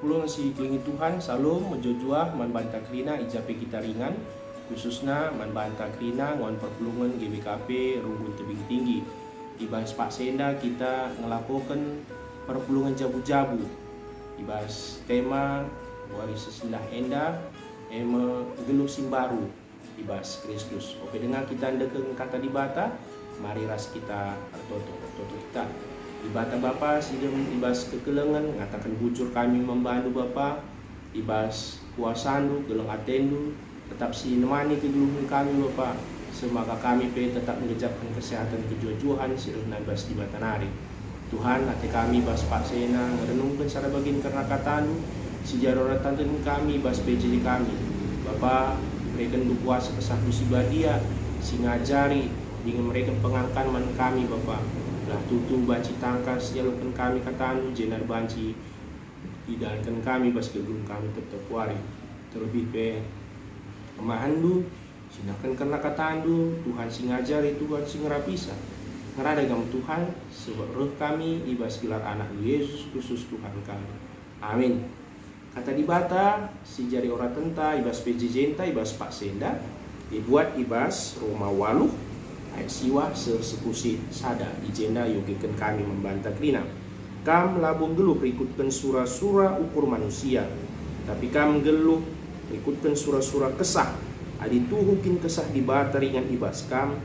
Perpulungan si kelingi Tuhan selalu menjojua man banta krina ijape kita ringan khususnya man banta krina ngon perpulungan GBKP Runggun Tebing Tinggi. Di bahas Pak Senda kita ngelakukan perpulungan jabu-jabu. Di bahas tema waris sesindah enda ema geluh simbaru di bahas Kristus. Oke dengan kita ndekeng kata di bata mari ras kita artoto kita. Ibata Bapa sidem ibas kekelengan ngatakan bujur kami membantu Bapa ibas kuasandu geleng atendu tetap si nemani kegeluhan kami Bapa semaka kami tetap mengejarkan kesehatan kejujuhan sirun ibas di batanari Tuhan hati kami bas Pak Sena merenungkan secara bagian karena katamu si jaroratan kami bas PJ kami Bapa mereka kuasa kesah musibadia si ngajari dengan mereka pengangkan man kami Bapa lah tutu banci tangkas jalukan kami katanu jenar banci idalkan kami bas gedung kami tetap wari terlebih pe kemahandu sinakan karena katandu Tuhan sing ngajari Tuhan sing ngerapisa ngerada kamu Tuhan sebab roh kami ibas gelar anak Yesus khusus Tuhan kami amin. Kata di bata si jari ora tenta ibas PJJ ibas Pak Senda dibuat ibas Roma waluh ayat siwa sersekusi sada ijenda yogikan kami membantah krina kam labung geluh ikutkan surah-surah ukur manusia tapi kam geluh ikutkan surah-surah kesah adi tuhukin kesah di bata ringan ibas kam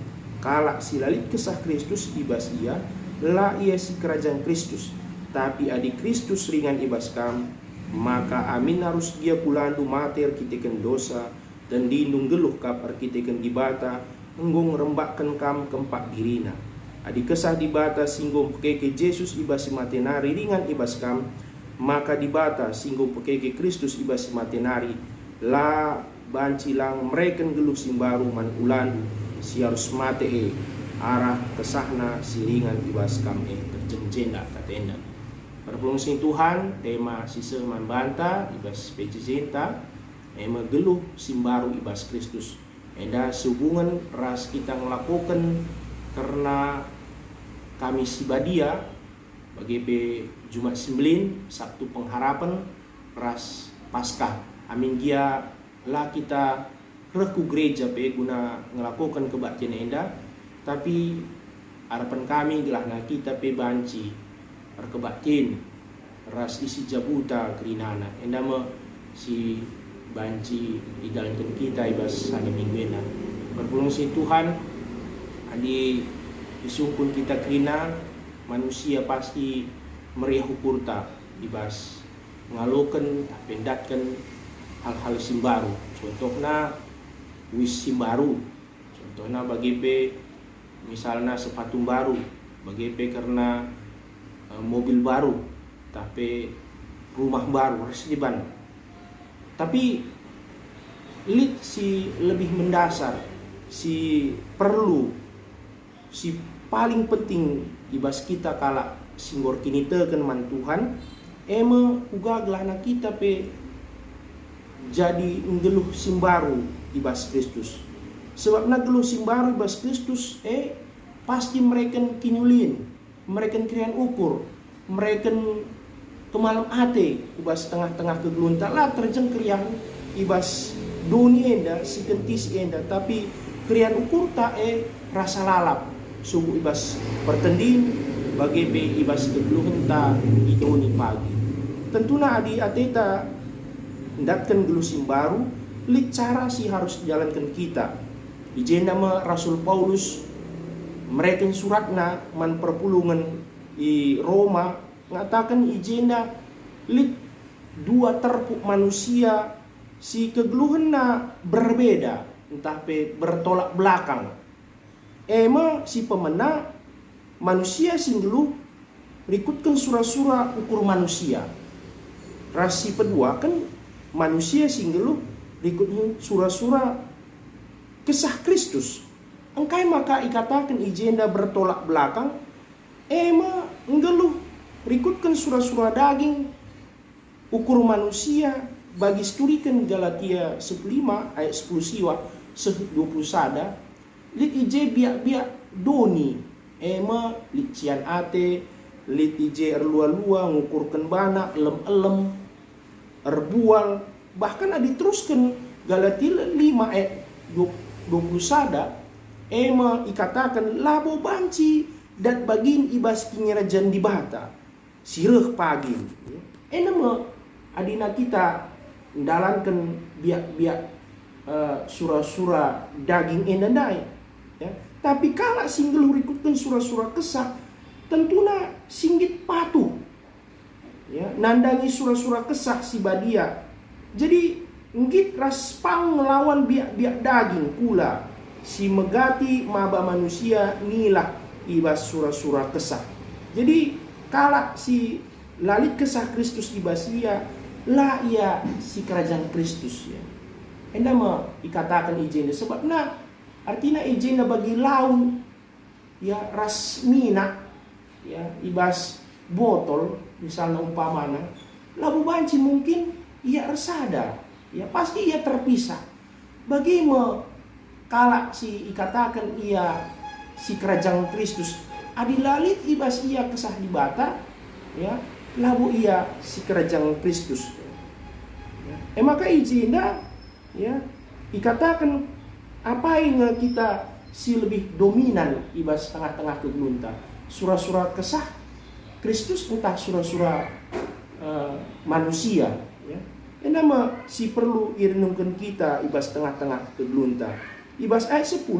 kalak silalit kesah Kristus ibas ia la ia si kerajaan Kristus tapi adi Kristus ringan ibas kam maka amin harus dia kulandu mater kitekan dosa dan diindung geluh kap arkiteken di bata enggung rembakkan kam kempak dirina adi kesah di bata singgong pekeke Yesus ibas matenari ringan ibas kam maka di bata singgong pekeke Kristus ibas matenari la bancilang mereka geluh simbaru man ulandu si harus mate arah kesahna si ringan ibas kam terjemjenda katenda perpulung sing Tuhan tema sisa man banta ibas pejenta ema geluh simbaru ibas Kristus enda sehubungan ras kita melakukan karena kami sibadia bagi Jumat Sembilin Sabtu Pengharapan ras Paskah amin dia lah kita reku gereja guna melakukan kebaktian enda tapi harapan kami gelah kita banci perkebaktian ras isi jabuta kerinana enda si banci di dalam kita ibas hari minggu na berpulung si Tuhan adi disungkun kita kerina manusia pasti meriah ukurta ibas ngalukan pendatkan hal-hal simbaru contohnya wis simbaru contohnya bagi misalnya sepatu baru bagi karena mobil baru tapi rumah baru harus dibangun tapi lit si lebih mendasar si perlu si paling penting ibas kita kala singgor kini teken man Tuhan ema uga gelana kita jadi ngeluh simbaru ibas Kristus sebab na geluh simbaru ibas Kristus pasti mereka kinyulin mereka krian ukur mereka kemalam ate ibas tengah-tengah kegelunta lah terjeng krian ibas dunia enda si kentis enda tapi krian ukur ta rasa lalap subuh ibas pertendin bagi ibas kegelunta idoni pagi tentunya adi ateta ndatkan gelusim baru li cara si harus jalankan kita ijenda me Rasul Paulus mereka suratna man perpulungan di Roma ngatakan ijenda lit dua terpuk manusia si kegeluhanna berbeda entah bertolak belakang ema si pemena manusia sing geluh berikutkan surah-surah ukur manusia rasi kedua kan manusia sing geluh berikutnya surah-surah kisah Kristus engkai maka ikatakan ijenda bertolak belakang ema ngeluh berikutkan surah-surah daging ukur manusia bagi sturikan Galatia 15 ayat 10 siwa 20 sada lit ije biak-biak doni ema lit cian ate lit ije erlua-lua ngukurkan bana elem-elem erbual, bahkan ada teruskan Galatia 5 ayat 21 ema ikatakan labo banci dat bagin ibas kingerajan di bata sireh pagi enama adina kita dalankan biak-biak surah-surah daging endandai ya. Tapi kalau singgel ikutkan surah-surah kesah tentuna singgit patuh ya, nandangi surah-surah kesah si badia. Jadi ngit raspang melawan biak-biak daging pula si megati maba manusia nilah ibas surah-surah kesah. Jadi kalau si lalit kesah Kristus ibasia lah ia si kerajaan Kristus ya. Enda mau dikatakan ijena sebab nah artinya ijena bagi lau ya rasmina ya ibas botol misalnya umpamana labu banci mungkin ia resada ya pasti ia terpisah bagaimana kalau si ikatakan ia si kerajaan Kristus adilalit ibas ia kesah di bata ya labu ia si kerajaan Kristus ya. Maka ijena ya ikatakan apa yang kita si lebih dominan ibas tengah-tengah kegelunta surah-surah kesah Kristus entah surah-surah manusia ya. Nama si perlu irenungkan kita ibas tengah-tengah kegelunta ibas ayat 10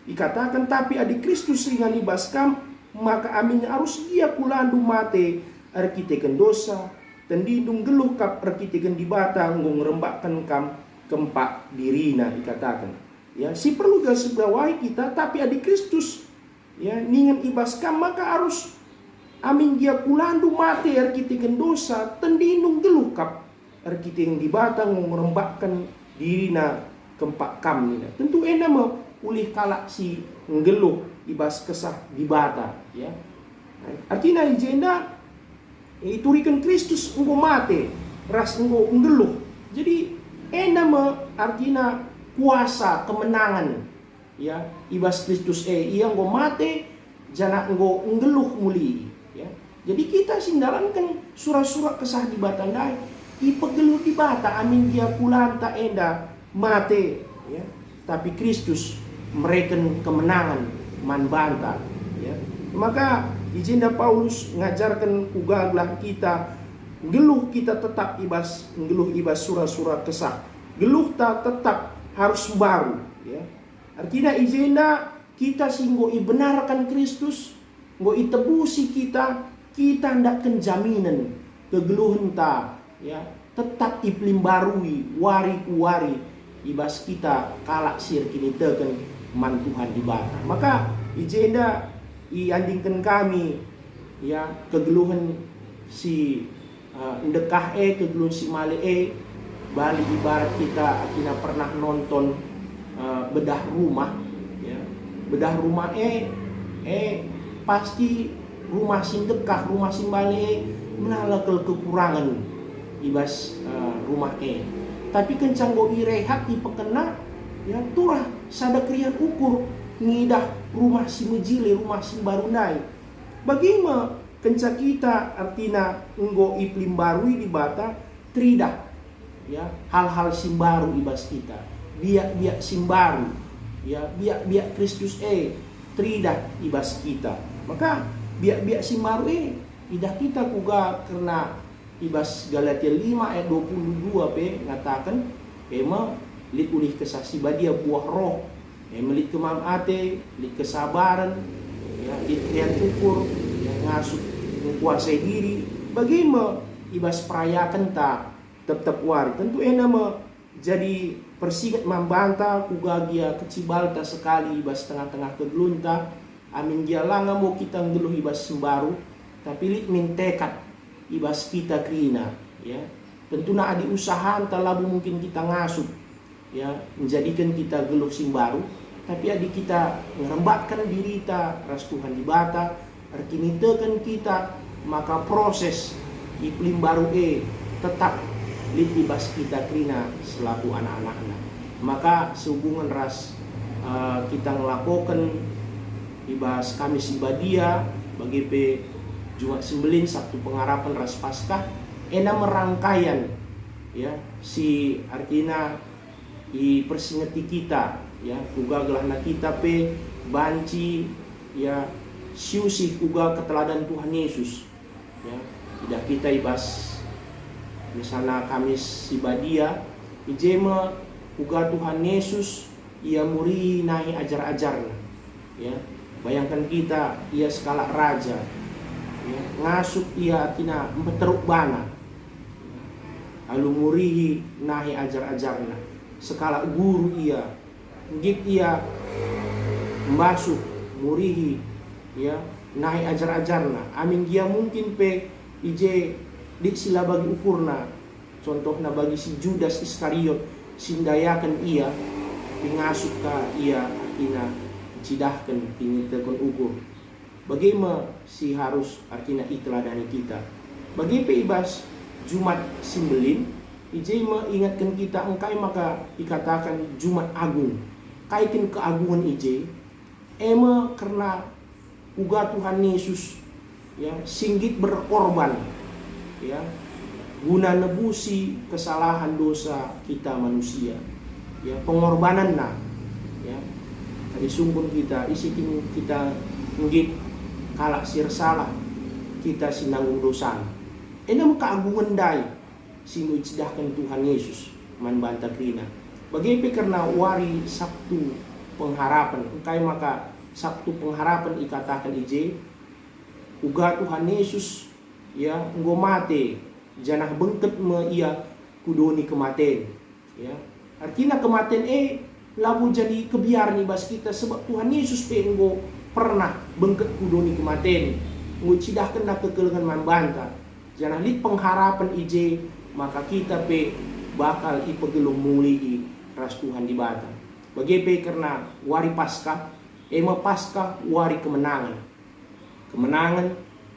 dikatakan tapi adik Kristus ringan ibas kam maka aminnya harus ia pulandu mate arkiteken dosa dan dindung geluh kap arkiteken di batang ngerembakkan kam kempak dirina dikatakan ya si perlu garis bawahi kita tapi adik Kristus ya ningan ibas kam maka harus amin dia kulandu mate arkiteken dosa tendinung geluh kap arkiteken di batang ngerembakkan dirina kempak kam nina tentu enama ulih kalak si ngeluh ibas kesah di bata ya artinya ijenda iturikan Kristus engko mate ras engko ngeluh jadi enama artinya kuasa kemenangan ya ibas Kristus ia engko mate jana engko ngeluh muli ya jadi kita sindalankan surah-surah kesah di batandai ipegeluh di bata amin dia kulanta enda mate ya tapi Kristus mereken kemenangan man banta ya maka ijinda Paulus ngajarkan kugaglah kita geluh kita tetap ibas geluh ibas surah-surah kesah geluh tak tetap harus baru ya artinya ijinda kita singgo ibenarkan Kristus nggo itebusi kita ndakkan jaminan kegeluhan ta ya tetap iplim barui wari ku wari ibas kita kalak sir kini teken man Tuhan di bata maka ijenda iandingkan kami ya kegeluhan si ndekah kegeluhan si male balik ibarat kita akhirnya pernah nonton bedah rumah ya bedah rumah pasti rumah sing dekah rumah sing bale menalakel kekurangan ibas rumah tapi kencang go irehat dipekena ya turah sada krian ukur ngidah rumah si mejile rumah si barunai bagaimana kenca kita artina enggo iplim barui di bata tridah ya hal-hal simbaru ibas kita biak-biak simbaru ya biak-biak Kristus tridah ibas kita maka biak-biak simbaru idah kita kuga karena ibas Galatia 5 ayat 22 ngatakan ema lit ulih kesaksi badia buah roh melit kemam ate lit kesabaran ya lit rian ukur ya ngasuh menguasai diri bagaimana ibas perayakan ta tetap wari tentu enama jadi persigat membanta kugagia kecibalta sekali ibas tengah-tengah kegelunta amin dia langa mau kita ngeluh ibas sembaru tapi lit mintekat ibas kita krina ya tentu na adi usahaan talabu mungkin kita ngasuh ya menjadikan kita geluh sing baru tapi adik kita ngerembakkan diri ta ras Tuhan di bata arkinitekan kita maka proses iklim baru tetap litibas kita krina selaku anak-anaknya maka sehubungan ras kita ngelakukan ibas Kamis Ibadia bagi Jumat Sembelin Sabtu Pengharapan ras Paskah merangkaian ya si artina i persingeti kita ya uga gelahna kita pe banci ya siusih uga keteladan Tuhan Yesus ya tidak kita ibas misalnya Kamis Sibadia ijema uga Tuhan Yesus ia muri nahi ajar-ajarna ya bayangkan kita ia skala raja ya, ngasup ia artinya memperteruk bana lalu murihi nahi ajar-ajarna skala guru ia git ia membasuh murihi ya nahi ajar-ajarna amin dia mungkin pe ije di sila bagi ukurna contohna bagi si Judas Iskariot sindayakan ia pingasup ka ia artinya cidahkan ini tekun ukur bagaimana si harus artinya iteladani kita bagi peibas Jumat Simbelin ije mengingatkan kita engkai maka dikatakan Jumat Agung kaitin keagungan ije karena uga Tuhan Yesus ya singgit berkorban ya guna nebusi kesalahan dosa kita manusia ya pengorbanan nah ya tadi sungkun kita isikin kita nggit kalak sir salah kita sinanggung dosa enam keagungan dai sinu cidahkan Tuhan Yesus man banta krina bagaimana karena wari Sabtu pengharapan engkai maka Sabtu pengharapan ikatakan ije uga Tuhan Yesus ya nggo mate janah bengket me ia kudoni kematen ya artinya kematen labu jadi kebiar nih bas kita sebab Tuhan Yesus pe nggo pernah bengket kudoni kematen nggo cidahkan na kekelengan man banta janah lit pengharapan ije maka kita pe bakal ipegelung muli ras Tuhan di bata bagaimana karena wari Paskah Paskah wari kemenangan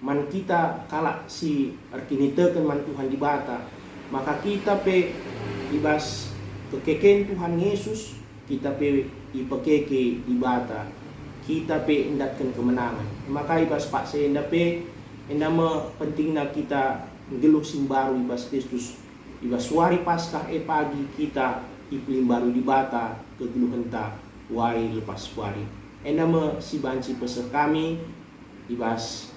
man kita kalak si arkinitekan man Tuhan di bata maka kita pe ibas kekeken Tuhan Yesus kita pe ipekeke di bata kita pe indatkan kemenangan maka ibas pak senda pe endama pentingna kita geluh simbaru ibas Kristus ibas wari Paskah pagi kita iplim baru di bata kegeluh henta wari lepas wari endama si banci peser kami ibas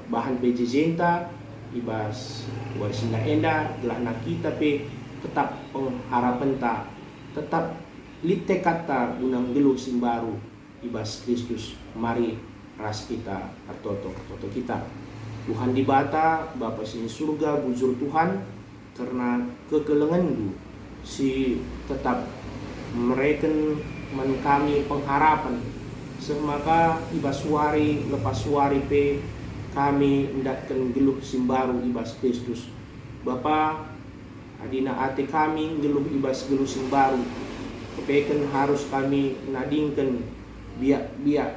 bahan pejejenta ibas warisina enda gelahna kita pe tetap pengharapan ta tetap lite kata gunang gelu simbaru ibas Kristus mari ras kita artoto kita Tuhan di bata Bapa sini surga bujur Tuhan karena kekelengan si tetap mereken men kami pengharapan semaka ibas wari lepas wari pe kami hendatkan geluh simbaru ibas Kristus Bapa adina ate kami geluh ibas geluh simbaru kepeken harus kami nadingkan biak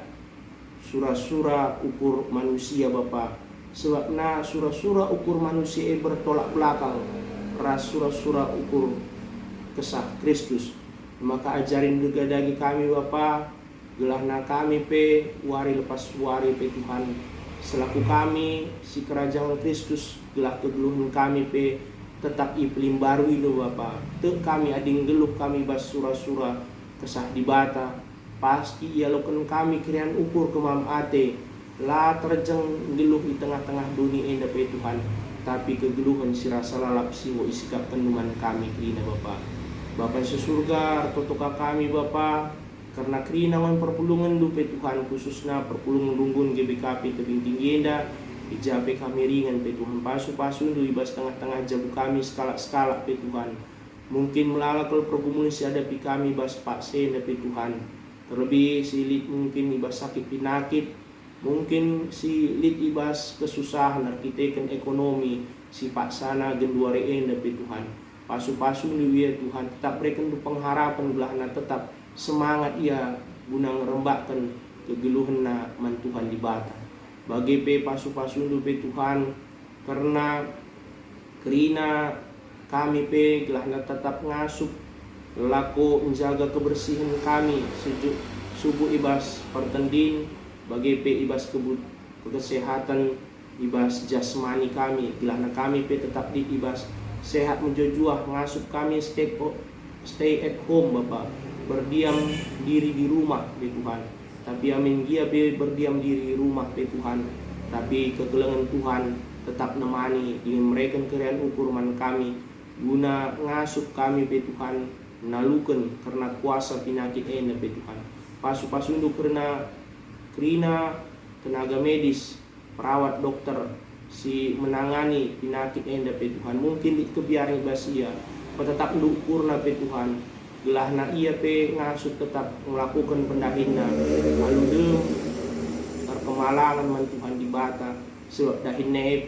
sura-sura ukur manusia Bapa sebabna sura-sura ukur manusia bertolak belakang ras sura-sura ukur kesah Kristus maka ajarin juga dagi kami Bapa gelahna kami pe wari lepas wari pe Tuhan selaku kami si kerajaan Kristus gelah kegeluhan kami pe tetap iplim baru itu Bapa te kami ading geluh kami bas sura-sura kesah di bata pasti ia loken kami krian ukur kemam ate la terjeng geluh di tengah-tengah dunia enda pe Tuhan tapi kegeluhan sirasa lalap siwo isikap penuman kami krina Bapa sesurga totoka kami Bapa karena kerinangan perpulungan dupe Tuhan khususnya perpulungan runggun GBKP tebing tinggi enda ijape kami ringan pe Tuhan pasu-pasu du ibas tengah-tengah jabu kami skala-skala pe Tuhan mungkin melalak kalau pergumulan si hadapi kami bas pakse pe Tuhan terlebih si lit mungkin ibas sakit penyakit mungkin si lit ibas kesusahan arkiteken ekonomi si paksana genduare enda pe Tuhan pasu-pasu du ya Tuhan tetap berikan du pengharapan belahna tetap semangat ia guna ngerembakkan kegeluhan man Tuhan di bata bagi pe pasu-pasu pe Tuhan karena kerina kami pe gelahna tetap ngasup laku menjaga kebersihan kami sejuk subuh ibas pertendin bagi pe ibas kesehatan ibas jasmani kami gelahna kami pe tetap di ibas sehat menjojuah, ngasup kami stay at home Bapa, berdiam diri di rumah Tuhan. Tapi amin dia berdiam diri di rumah Tuhan, tapi kekelengan Tuhan tetap nemani ingin mereka kerian ukur man kami guna ngasup kami Tuhan, nalukan karena kuasa penyakit ena Tuhan. Pasu-pasundu karena tenaga medis, perawat, dokter si menangani penyakit enda Tuhan, mungkin kebiarin basia tetap dukurna Tuhan, gelahna ia ngasup tetap melakukan pendahina lalu dem terkemalangan man Tuhan di bata, sebab dahinna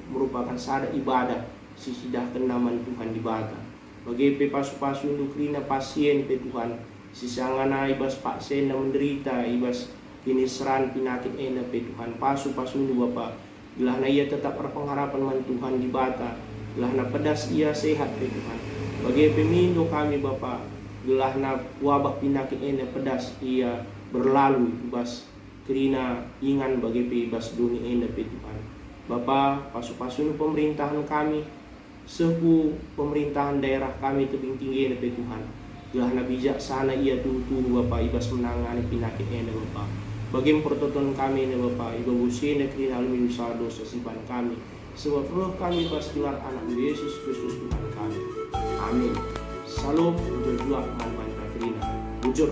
merupakan sada ibadah sisidah kenaman Tuhan di bata. Bagi pasu-pasu nukrina pasien Tuhan, sisangana ibas pasien menderita ibas kini seran penyakit ena Tuhan, pasu-pasu Bapa, gelahna ia tetap berpengharapan man Tuhan di bata, gelahna pedas ia sehat Tuhan. Bagi pemindo kami Bapa, gelahna wabah penyakit ena pedas ia berlalu ibas kerina ingan bagi ibas dunia ena Tuhan. Bapa, pasu-pasu pemerintahan kami, seku pemerintahan daerah kami tebing tinggi ena Tuhan, gelahna bijaksana ia tutu Bapa ibas menangani penyakit ena Bapa. Bagi pertonton kami ena Bapa, iba busina kerina alumi dosa dosa simpan kami, sebab roh kami bas gelar anak Yesus Kristus Tuhan kami. Amin. Salam menjojuah man banta kerina. Bujur.